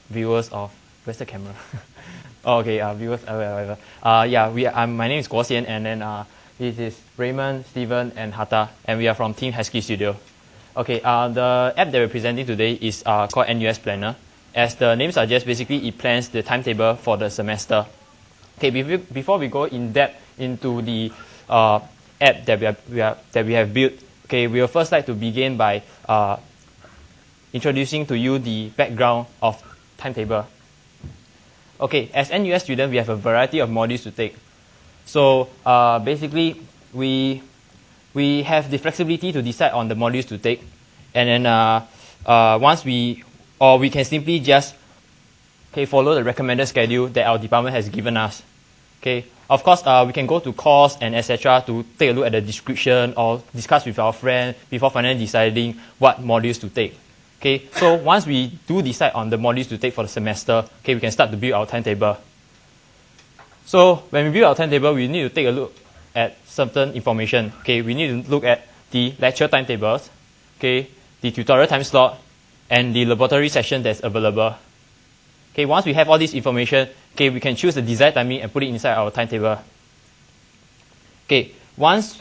viewers of, where's the camera? Oh, okay, viewers, whatever. My name is Guo Xian, and then this is Raymond, Steven, and Hata, and we are from Team Husky Studio. Okay, the app that we're presenting today is called NUS Planner. As the name suggests, basically it plans the timetable for the semester. Okay, before we go in depth into the app that we have built, okay, we will first like to begin by introducing to you the background of timetable. Okay, as NUS students, we have a variety of modules to take. So basically, we have the flexibility to decide on the modules to take, and then we can simply just follow the recommended schedule that our department has given us. Okay, of course, we can go to course and etc. to take a look at the description or discuss with our friend before finally deciding what modules to take. Okay, so once we do decide on the modules to take for the semester, okay, we can start to build our timetable. So when we build our timetable, we need to take a look at certain information. Okay, we need to look at the lecture timetables, okay, the tutorial time slot, and the laboratory session that's available. Okay, once we have all this information, okay, we can choose the desired timing and put it inside our timetable. Okay, once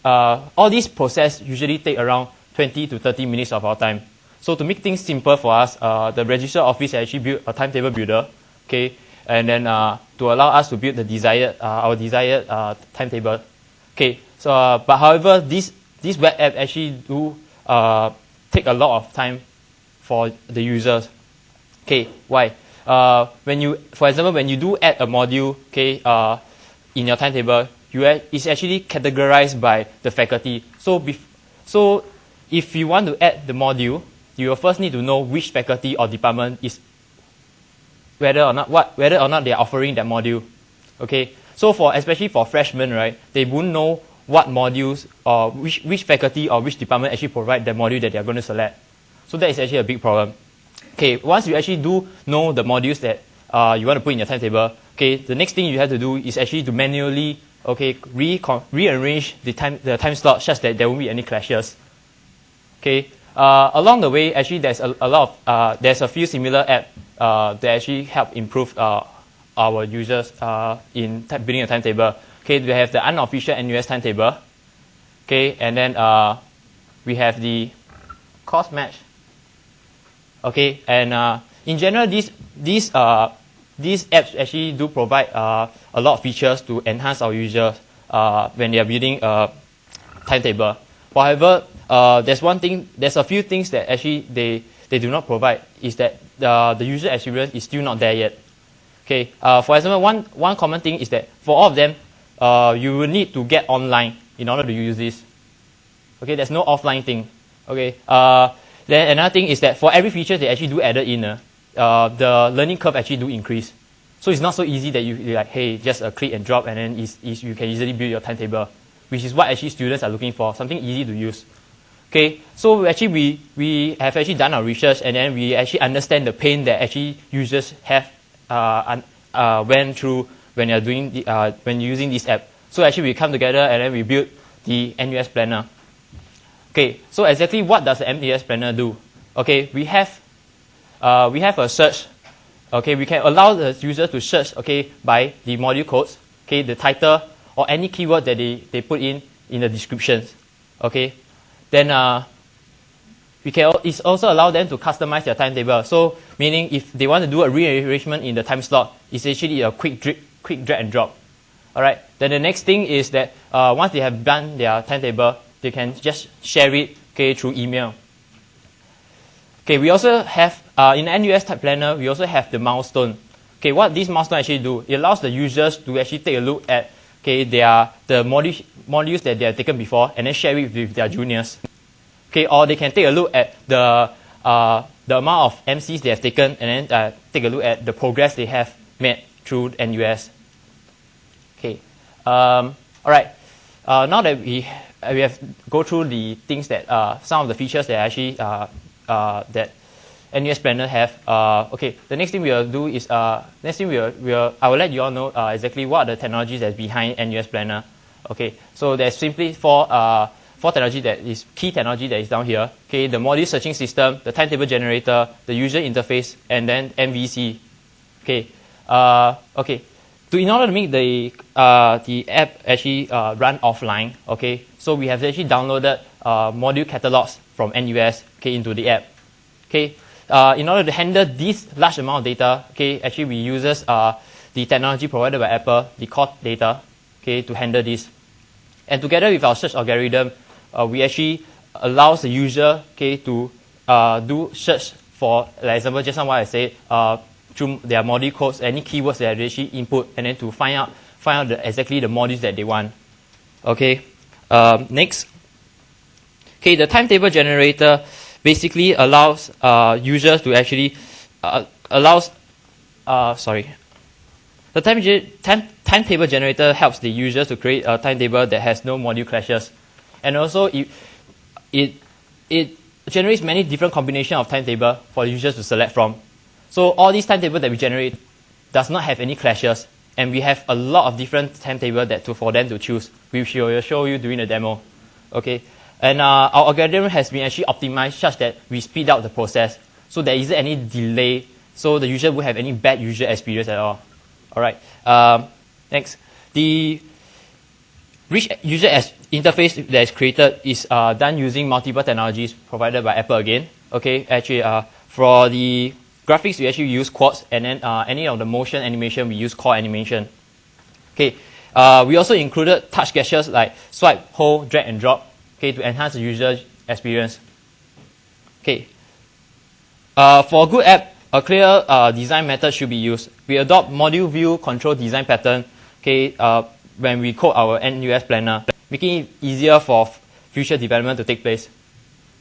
all this process usually take around 20 to 30 minutes of our time. So to make things simple for us, the register office actually built a timetable builder, okay, and then to allow us to build the our desired timetable. Okay, so but however, this web app actually do take a lot of time for the users. Okay, why? For example, when you do add a module, okay, in your timetable, it's actually categorized by the faculty. So if you want to add the module, you will first need to know which faculty or department is whether or not they are offering that module. Okay, so especially for freshmen, right, they won't know what modules or which faculty or which department actually provide the module that they are going to select. So that is actually a big problem. Okay, once you actually do know the modules that you want to put in your timetable, okay, the next thing you have to do is actually to manually rearrange the time slot such that there won't be any clashes. Okay, along the way, actually there's there's a few similar apps that actually help improve our users in building a timetable. Okay, we have the unofficial NUS timetable. Okay, and then we have the course match. Okay, and in general, these apps actually do provide a lot of features to enhance our users when they are building a timetable. However, there's a few things that actually they do not provide, is that the user experience is still not there yet. Okay, for example, one common thing is that for all of them, you will need to get online in order to use this. Okay, there's no offline thing. Okay, then another thing is that for every feature they actually do added in, the learning curve actually do increase. So it's not so easy that you're like, hey, just click and drop, and then you can easily build your timetable, which is what actually students are looking for, something easy to use. Okay, so actually we have actually done our research, and then we actually understand the pain that actually users have went through when you're when you're using this app. So actually we come together and then we build the NUS Planner. Okay, so exactly what does the NUS Planner do? Okay, we have a search. Okay, we can allow the user to search, okay, by the module codes, okay, the title, or any keyword that they put in the descriptions. Okay, then it's also allow them to customize their timetable. So meaning if they want to do a rearrangement in the time slot, it's actually a quick drag and drop. All right. Then the next thing is that once they have done their timetable, they can just share it, okay, through email. Okay, we also have in NUS Type Planner, we also have the milestone. Okay, what this milestone actually do? It allows the users to actually take a look at, okay, the modules that they have taken before, and then share it with their juniors. Okay, or they can take a look at the amount of MCs they have taken, and then take a look at the progress they have made through NUS. Okay, all right. Now that we have go through the things that some of the features that actually that NUS Planner have. Okay, the next thing we will do is I will let you all know exactly what are the technologies that's behind NUS Planner. Okay, so there's simply four four technology that is key technology that is down here. Okay, the module searching system, the timetable generator, the user interface, and then MVC. Okay, okay. In order to make the app actually run offline, okay, so we have actually downloaded module catalogs from NUS, okay, into the app. Okay, in order to handle this large amount of data, okay, actually we uses the technology provided by Apple, the core data, okay, to handle this. And together with our search algorithm, we actually allows the user, okay, to do search for, like example, just now what I said, through their module codes, any keywords that they actually input, and then to find out exactly the modules that they want. Okay, next. Okay, the timetable generator basically allows users to actually the timetable generator helps the users to create a timetable that has no module clashes, and also it generates many different combinations of timetable for users to select from. So all these timetables that we generate does not have any clashes, and we have a lot of different timetables for them to choose, which we will show you during the demo. Okay, and our algorithm has been actually optimized such that we speed up the process, so there isn't any delay, so the user won't have any bad user experience at all. All right. Next, the rich user interface that is created is done using multiple technologies provided by Apple again. Okay, actually, for the graphics, we actually use quads, and then any of the motion animation, we use core animation. Okay, we also included touch gestures like swipe, hold, drag, and drop, okay, to enhance the user experience. Okay, for a good app, a clear design method should be used. We adopt module view control design pattern, okay, when we code our NUS planner, making it easier for future development to take place.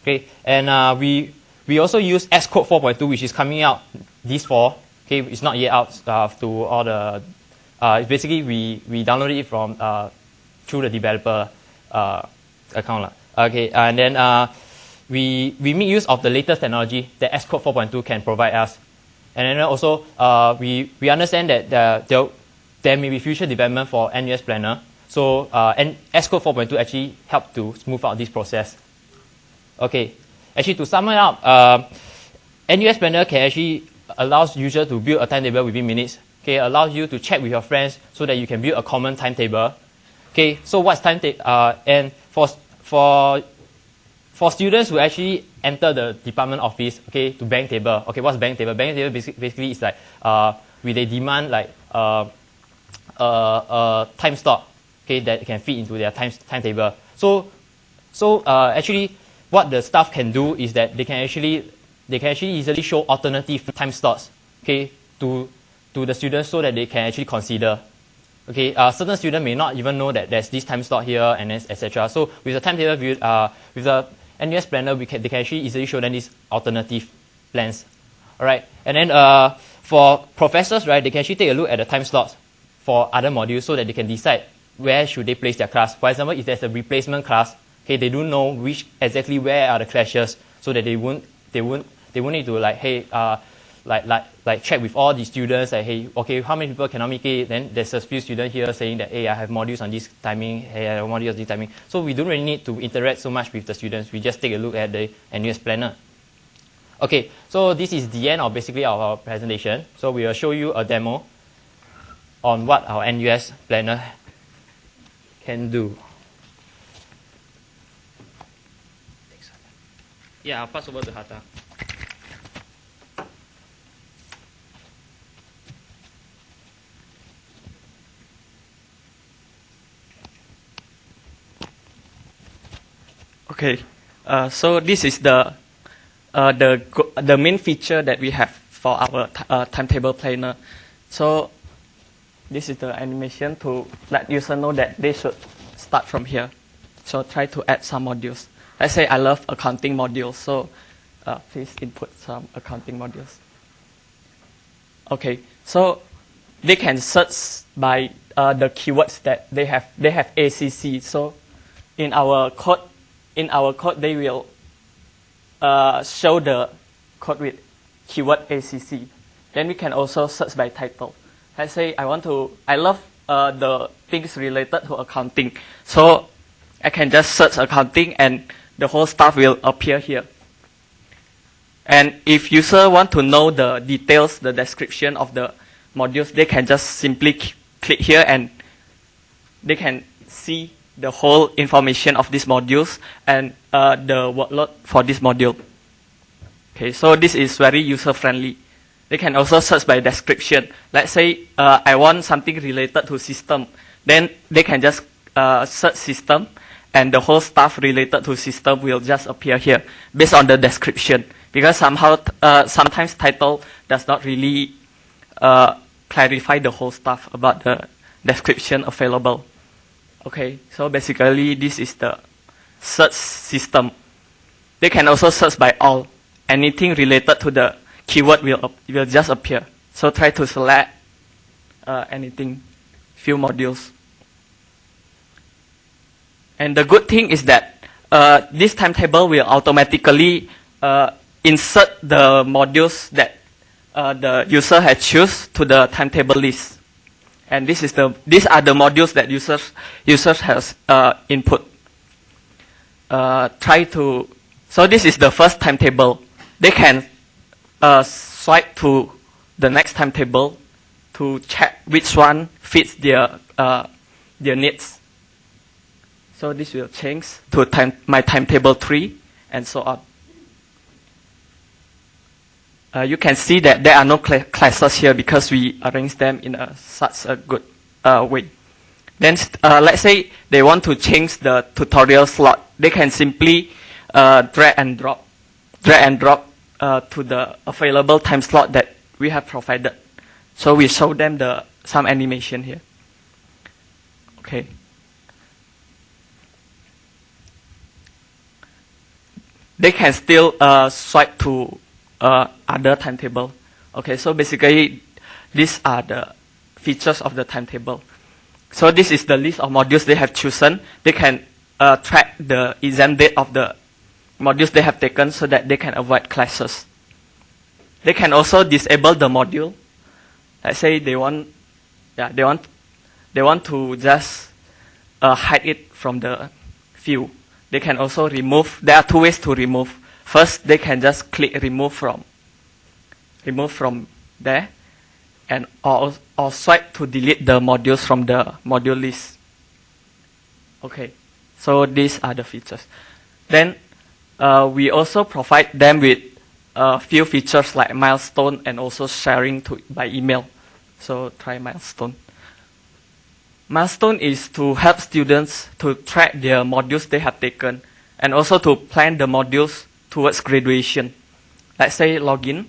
Okay, and we also use Xcode 4.2, which is coming out this fall. Okay, it's not yet out to all the. Basically, we downloaded it from through the developer account. Okay, and then we make use of the latest technology that Xcode 4.2 can provide us, and then also we understand that there may be future development for NUS Planner. So and Xcode 4.2 actually helped to smooth out this process. Okay. Actually, to sum it up, NUS Planner can actually allows users to build a timetable within minutes. Okay, allows you to check with your friends so that you can build a common timetable. Okay, so what's timetable? And for students who actually enter the department office, okay, to bank table. Okay, what's bank table? Bank table basically is like where they demand like a time slot, okay, that can fit into their timetable. So actually, what the staff can do is that they can actually easily show alternative time slots, okay, to the students so that they can actually consider. Okay, certain students may not even know that there's this time slot here and etc. So with the timetable view, with the NUS planner, they can actually easily show them these alternative plans. All right, and then for professors, right, they can actually take a look at the time slots for other modules so that they can decide where should they place their class. For example, if there's a replacement class, okay, they don't know exactly where are the clashes, so that they won't need to like, hey, like check with all the students, like, hey, okay, how many people cannot make it? Then there's a few students here saying that, hey, I have modules on this timing, hey, I have modules on this timing. So we don't really need to interact so much with the students. We just take a look at the NUS planner. Okay, so this is the end of basically our presentation. So we will show you a demo on what our NUS planner can do. Yeah, I'll pass over to Hata. Okay, so this is the main feature that we have for our timetable planner. So this is the animation to let user know that they should start from here. So try to add some modules. Let's say I love accounting modules, so please input some accounting modules. Okay, so they can search by the keywords that they have. They have ACC. So in our code, they will show the code with keyword ACC. Then we can also search by title. Let's say I love the things related to accounting. So I can just search accounting and the whole stuff will appear here. And if user want to know the details, the description of the modules, they can just simply click here and they can see the whole information of these modules and the workload for this module. Okay, so this is very user-friendly. They can also search by description. Let's say I want something related to system. Then they can just search system and the whole stuff related to system will just appear here based on the description. Because somehow, sometimes title does not really clarify the whole stuff about the description available. Okay, so basically this is the search system. They can also search by all. Anything related to the keyword will just appear. So try to select anything, few modules. And the good thing is that this timetable will automatically insert the modules that the user has choose to the timetable list. And these are the modules that users has input. So this is the first timetable. They can swipe to the next timetable to check which one fits their needs. So this will change to my timetable 3 and so on. You can see that there are no classes here because we arrange them in such a good way. Then let's say they want to change the tutorial slot. They can simply drag and drop to the available time slot that we have provided. So we show them some animation here. Okay. They can still swipe to other timetable. Okay, so basically these are the features of the timetable. So this is the list of modules they have chosen. They can track the exam date of the modules they have taken so that they can avoid clashes. They can also disable the module. Let's say they want to just hide it from the view. They can also remove. There are two ways to remove. First, they can just click remove from there, and or swipe to delete the modules from the module list. Okay, so these are the features. Then we also provide them with a few features like milestone and also sharing by email. So try milestone. Milestone is to help students to track their modules they have taken and also to plan the modules towards graduation. Let's say login.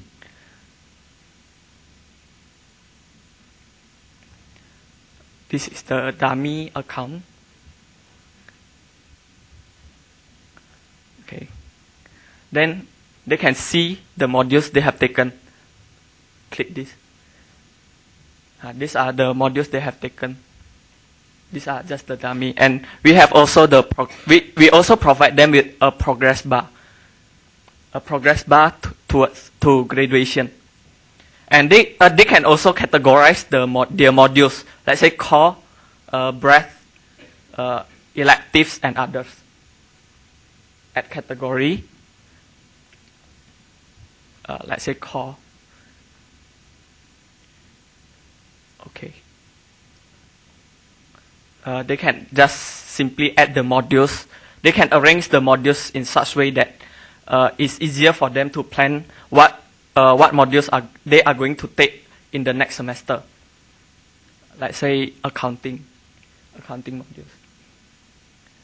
This is the dummy account. Okay. Then they can see the modules they have taken. Click this. These are the modules they have taken. These are just the dummy, and we have also we also provide them with a progress bar, to graduation, and they can also categorize their modules. Let's say core, breadth, electives, and others. Add category. Let's say core. Okay. They can just simply add the modules. They can arrange the modules in such way that it's easier for them to plan what modules they are going to take in the next semester. Let's say accounting modules.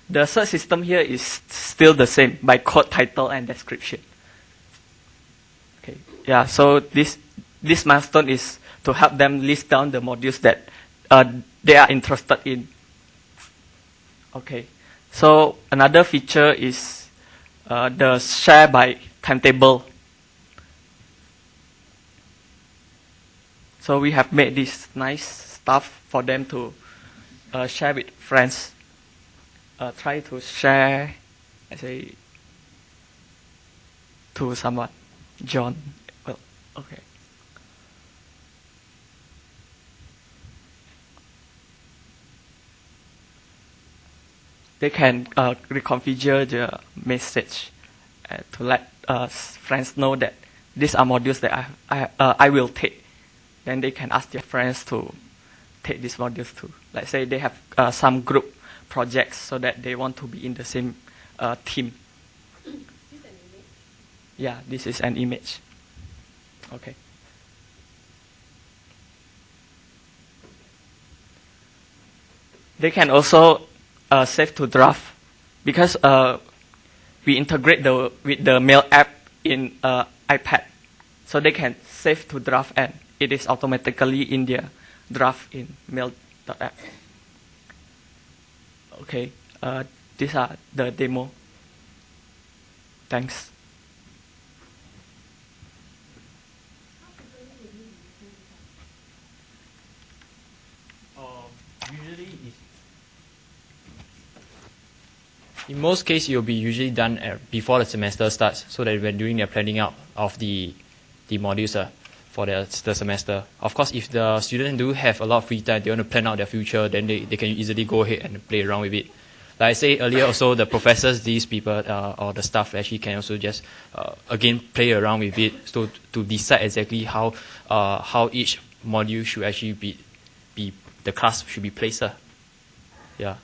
The search system here is still the same by code, title, and description. Okay, yeah. So this milestone is to help them list down the modules that they are interested in. Okay, so another feature is the share by timetable. So we have made this nice stuff for them to share with friends. Try to share, let's say, to someone. John. Well, okay. they can reconfigure the message to let friends know that these are modules that I will take. Then they can ask their friends to take these modules too. Let's say they have some group projects so that they want to be in the same team. Is this an image? Yeah, this is an image. Okay. They can also save to draft because we integrate with the mail app in iPad, so they can save to draft and it is automatically in their draft in mail.app. Okay, these are the demo. Thanks. Usually, in most cases, it will be usually done before the semester starts, so that when doing their planning out of the modules for the semester. Of course, if the students do have a lot of free time, they want to plan out their future, then they can easily go ahead and play around with it. Like I said earlier, also the professors, these people, or the staff actually can also just again play around with it, so to decide exactly how each module should actually be the class should be placed. Yeah.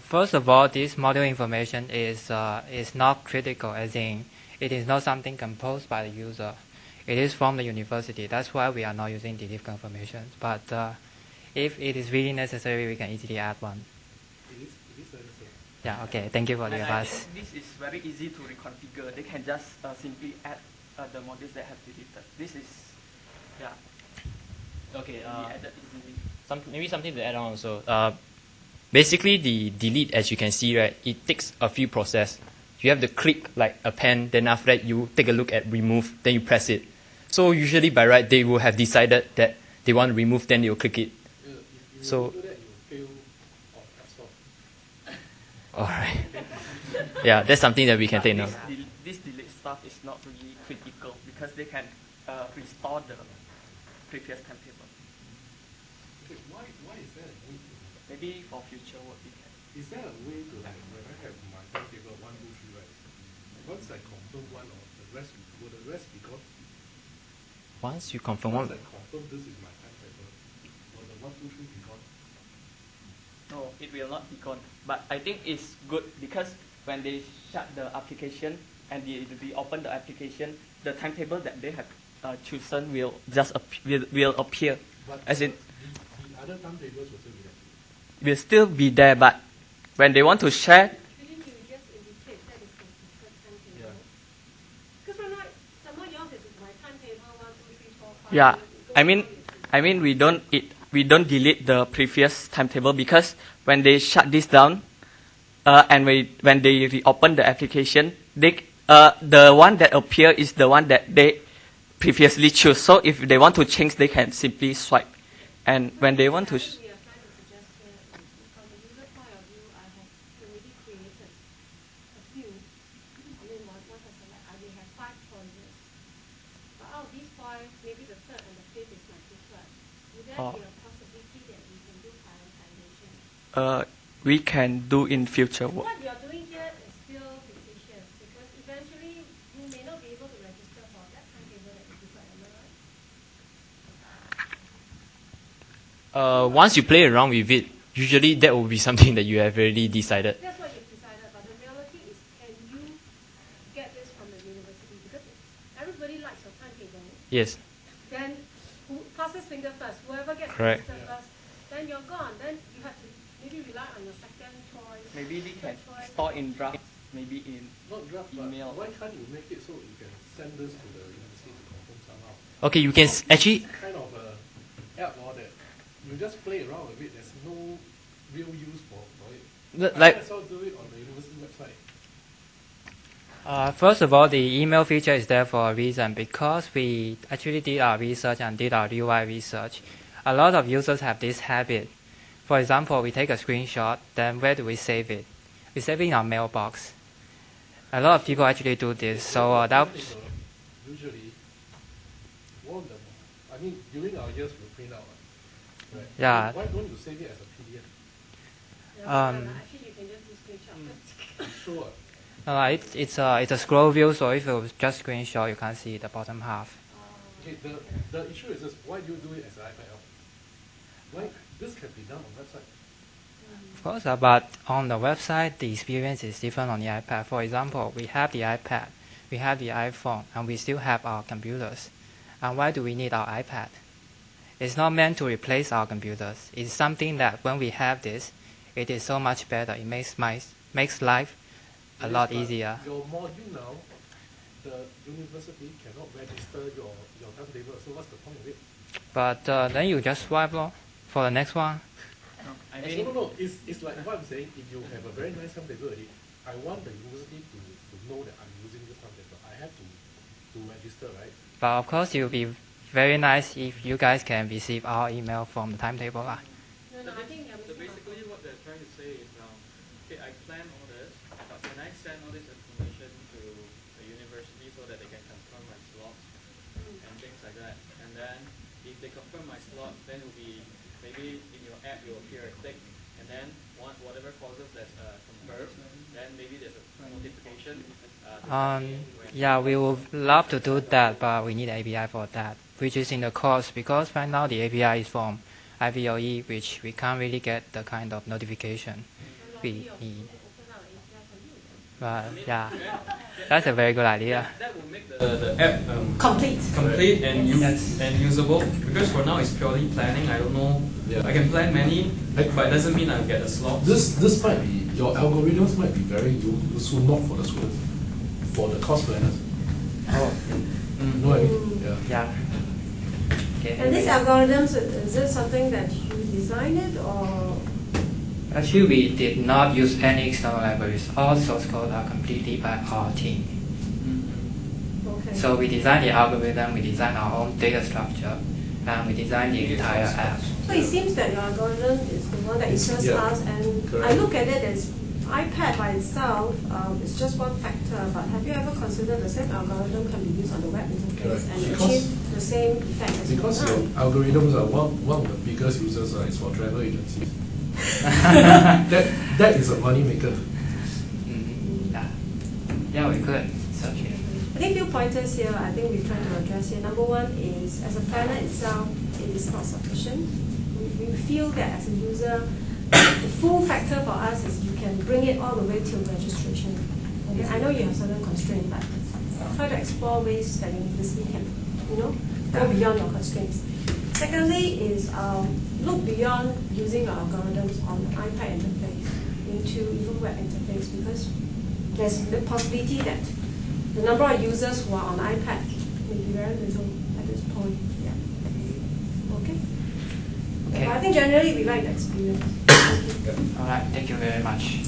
First of all, this module information is not critical, as in it is not something composed by the user. It is from the university. That's why we are not using delete confirmations. But if it is really necessary, we can easily add one. It is necessary. Yeah, okay. Thank you for the advice. This is very easy to reconfigure. They can just simply add the modules that have deleted. This is, yeah. Okay. Added easily. Maybe something to add on also. Basically, the delete, as you can see, right, it takes a few processes. You have to click like a pen, then after that you take a look at remove, then you press it. So usually by right, they will have decided that they want to remove, then they will click it. If So, you do that, you fail on App Store. all right. Yeah, that's something that we can take note. This delete stuff is not really critical because they can restore the previous timetable. Okay, why is there a need to? Maybe for future work we can. Is there a way to, like, when I have my timetable 1, 2, 3, right? Once I confirm one, or the rest will the rest be gone? Once you confirm Once one, I confirm this is my timetable, will the 1, 2, 3 be gone? No, it will not be gone. But I think it's good because when they shut the application and they reopen the application, the timetable that they have chosen will just will appear. But As in, the other timetables will still be there. will still be there, but when they want to share, Shouldn't you just indicate that is the preferred timetable? Yeah. Because when someone else is my timetable 1, 2, 3, 4, 5. yeah, it goes I mean we don't delete the previous timetable because when they shut this down, and when they reopen the application, the one that appear is the one that they previously choose. So if they want to change, they can simply swipe, and when they want to. We are trying to suggest here, from the user point of view, I have already created a few. I mean, once I select, I may have 5 choices. But out of these 5, maybe the third and the fifth is my preferred. Would there be a possibility that we can do prioritization? We can do in future work. What you are doing here is still fictitious because eventually you may not be able to register for that timetable that you prefer. Am I right? once you play around with it, usually that will be something that you have already decided. That's what you've decided, but the reality is, can you get this from the university? Because everybody likes your timetable. Yes. Then, fastest finger first. Whoever gets Correct. registered first, then you're gone. Then you have to maybe rely on your second choice. Maybe we can third choice. store in draft, maybe in Not draft, email. but why can't you make it so you can send this to the university to confirm somehow? Okay, you can actually. Kind of a app or that you just play around with it. There's no real use for it. Like, Might as well do it on the university website. First of all, the email feature is there for a reason because we actually did our research and did our UI research. A lot of users have this habit. For example, we take a screenshot, then where do we save it? We save it in our mailbox. A lot of people actually do this, so that... Usually, I mean, during our years we print out, right? Yeah. Why don't you save it as a PDF? Actually, you can just do screenshot. Sure. It's a scroll view, so if you just screenshot, you can't see the bottom half. Okay, the issue is this, why do you do it as an iPad app? Why? This can be done on website. Of course, but on the website, the experience is different on the iPad. For example, we have the iPad, we have the iPhone, and we still have our computers. And why do we need our iPad? It's not meant to replace our computers. It's something that when we have this, it is so much better. It makes life a lot easier. Your module now, the university cannot register your timetable, so what's the point of it? But then you just swipe for the next one. No. It's like what I'm saying, if you have a very nice timetable already, I want the university to know that I'm using this timetable. I have to register, right? But of course, it would be very nice if you guys can receive our email from the timetable. No, I think you're So missing basically what they're trying to say is now, okay, I plan all this, but can I send all this information to the university so that they can confirm my slots and things like that? And then if they confirm my slot, then it will be, maybe in your app you'll appear a tick, and then whatever courses that's confirmed, then maybe there's a notification. Yeah, we would love to do that, but we need API for that, which is in the course because right now the API is from IVOE, which we can't really get the kind of notification we need. But yeah, that's a very good idea. That will make The app complete and usable, because for now it's purely planning. I don't know. Yeah. I can plan many, but it doesn't mean I'll get a slot. This might be, your algorithms might be very useful, not for the students, for the course planners. Oh, You know what I mean? Yeah. yeah. And these algorithms, is it something that you designed it or? Actually, we did not use any external libraries. All source code are completely by our team. Okay. So we designed the algorithm, we designed our own data structure, and we designed the entire app. So it seems that your algorithm is the one that interests Yeah. us, and Correct. I look at it as iPad by itself is just one factor, but have you ever considered the same algorithm can be used on the web interface Correct. and Because- achieve the same effect as Because well? your algorithms are one of the biggest users is for travel agencies. that is a money maker. Yeah, we could search it. I think few pointers here I think we're trying to address here. Number one is, as a planner itself, it is not sufficient. We feel that as a user, the full factor for us is you can bring it all the way till registration. Okay? I know you have certain constraints, but try to explore ways that university can, go beyond your constraints. Secondly is look beyond using your algorithms on iPad interface into even web interface, because there's the possibility that the number of users who are on iPad may be very little at this point. Yeah. Okay. Okay. But I think generally we like the experience. All right, thank you very much.